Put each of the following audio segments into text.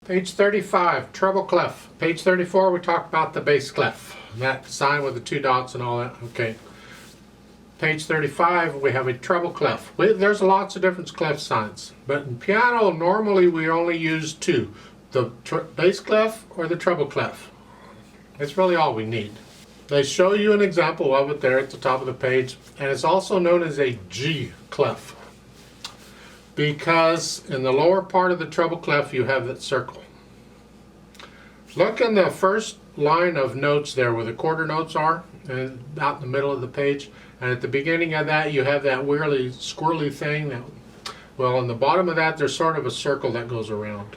Page 35, treble clef. Page 34, we talked about the bass clef. That sign with the two dots and all that. Okay. Page 35, we have a treble clef. There's lots of different clef signs, but in piano, normally we only use two. The bass clef or the treble clef. That's really all we need. They show you an example of it there at the top of the page, and it's also known as a G clef, because in the lower part of the treble clef you have that circle. Look in the first line of notes there where the quarter notes are, and out in the middle of the page, and at the beginning of that you have that weirdly squirrely thing. Well, on the bottom of that there's sort of a circle that goes around.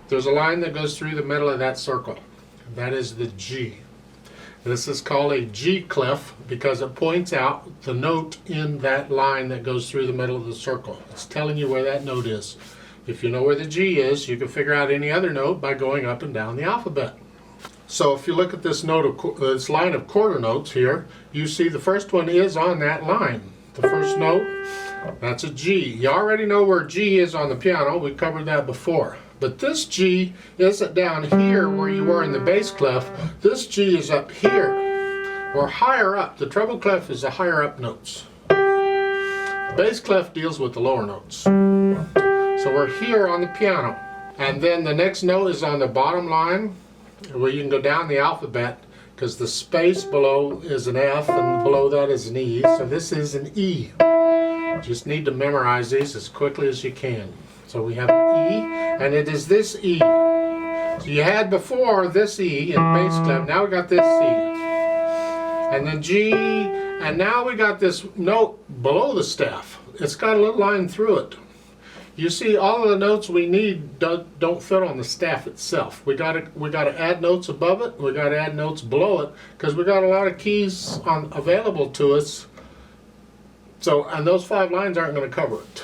There's a line that goes through the middle of that circle. That is the G. This is called a G clef because it points out the note in that line that goes through the middle of the circle. It's telling you where that note is. If you know where the G is, you can figure out any other note by going up and down the alphabet. So if you look at this this line of quarter notes here, you see the first one is on that line. The first note, that's a G. You already know where G is on the piano. We covered that before. But this G isn't down here where you were in the bass clef. This G is up here, or higher up. The treble clef is the higher up notes. Bass clef deals with the lower notes. So we're here on the piano. And then the next note is on the bottom line, where you can go down the alphabet, because the space below is an F and below that is an E. So this is an E. You just need to memorize these as quickly as you can. So we have an E, and it is this E. So you had before this E in bass clef, now we got this C. And then G, and now we got this note below the staff. It's got a little line through it. You see, all of the notes we need don't fit on the staff itself. We gotta add notes above it, we gotta add notes below it, because we got a lot of keys available to us. So, and those 5 lines aren't going to cover it.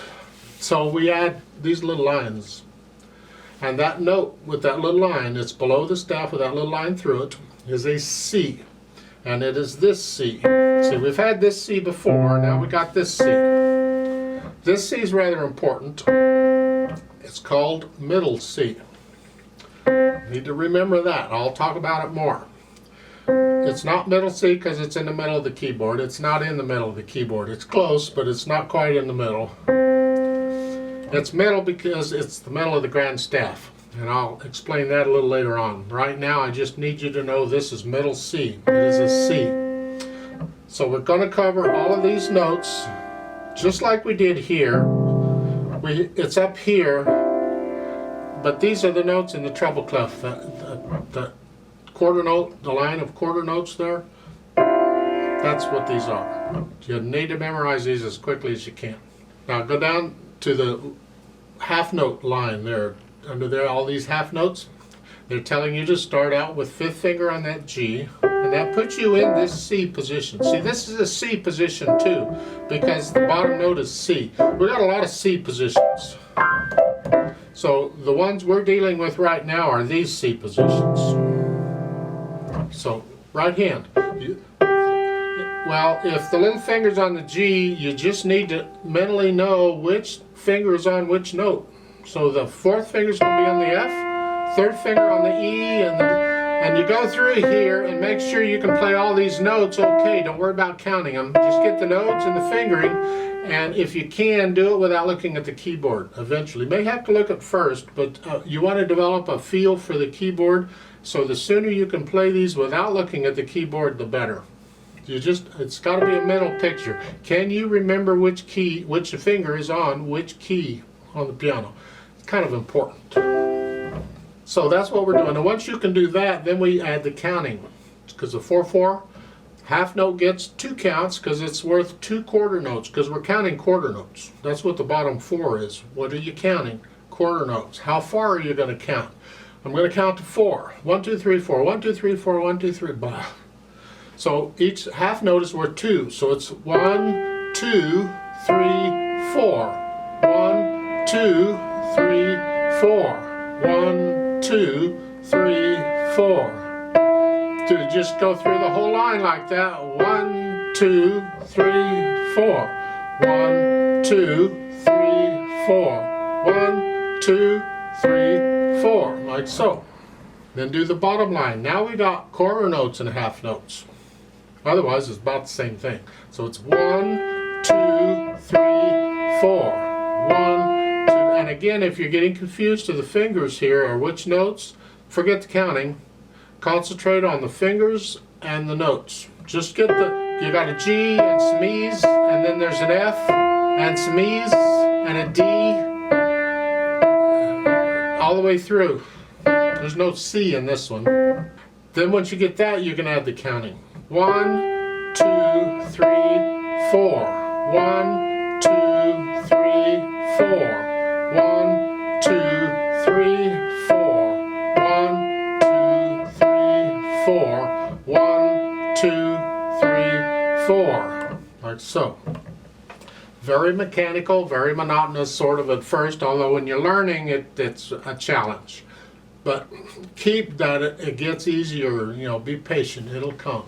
So we add these little lines, and that note with that little line that's below the staff with that little line through it is a C, and it is this C. See, we've had this C before, now we got this C. This C is rather important. It's called middle C. Need to remember that. I'll talk about it more. It's not middle C because it's in the middle of the keyboard. It's not in the middle of the keyboard. It's close, but it's not quite in the middle. It's middle because it's the middle of the grand staff, and I'll explain that a little later on. Right now I just need you to know this is middle C. It is a C. So we're going to cover all of these notes just like we did here. It's up here, but these are the notes in the treble clef. The quarter note, the line of quarter notes there, that's what these are. You need to memorize these as quickly as you can. Now go down to the half note line there. Under there, all these half notes, they're telling you to start out with 5th finger on that G, and that puts you in this C position. See, this is a C position too, because the bottom note is C. We've got a lot of C positions. So the ones we're dealing with right now are these C positions. So right hand. Well, if the little finger's on the G, you just need to mentally know which finger is on which note. So the 4th finger's going to be on the F, 3rd finger on the E, and you go through here and make sure you can play all these notes okay. Don't worry about counting them. Just get the notes and the fingering, and if you can, do it without looking at the keyboard eventually. You may have to look at first, but you want to develop a feel for the keyboard, so the sooner you can play these without looking at the keyboard, the better. It's got to be a mental picture. Can you remember which finger is on which key on the piano? It's kind of important. So that's what we're doing. And once you can do that, then we add the counting. Because the 4/4, half note gets 2 counts because it's worth 2 quarter notes, because we're counting quarter notes. That's what the bottom 4 is. What are you counting? Quarter notes. How far are you going to count? I'm going to count to 4. 1, 2, 3, 4. 1, 2, 3, 4. 1, 2, 3. Blah. So each half note is worth 2. So it's 1, 2, 3, 4. 1, 2, 3, 4. 1, 2, 3, 4. To just go through the whole line like that. 1, 2, 3, 4. 1, 2, 3, 4. 1, 2, 3, 4, like so. Then do the bottom line. Now we got quarter notes and half notes. Otherwise, it's about the same thing. So it's 1, 2, 3, 4. 1, 2, and again, if you're getting confused to the fingers here or which notes, forget the counting. Concentrate on the fingers and the notes. Just get you got a G and some E's, and then there's an F and some E's and a D all the way through. There's no C in this one. Then once you get that, you can add the counting. 1, 2, 3, 4. 1, 2, 3, 4. 1, 2, 3, 4. 1, 2, 3, 4. 1, 2, 3, 4. Like so. Very mechanical, very monotonous sort of at first, although when you're learning it's a challenge. But keep that, it gets easier, be patient, it'll come.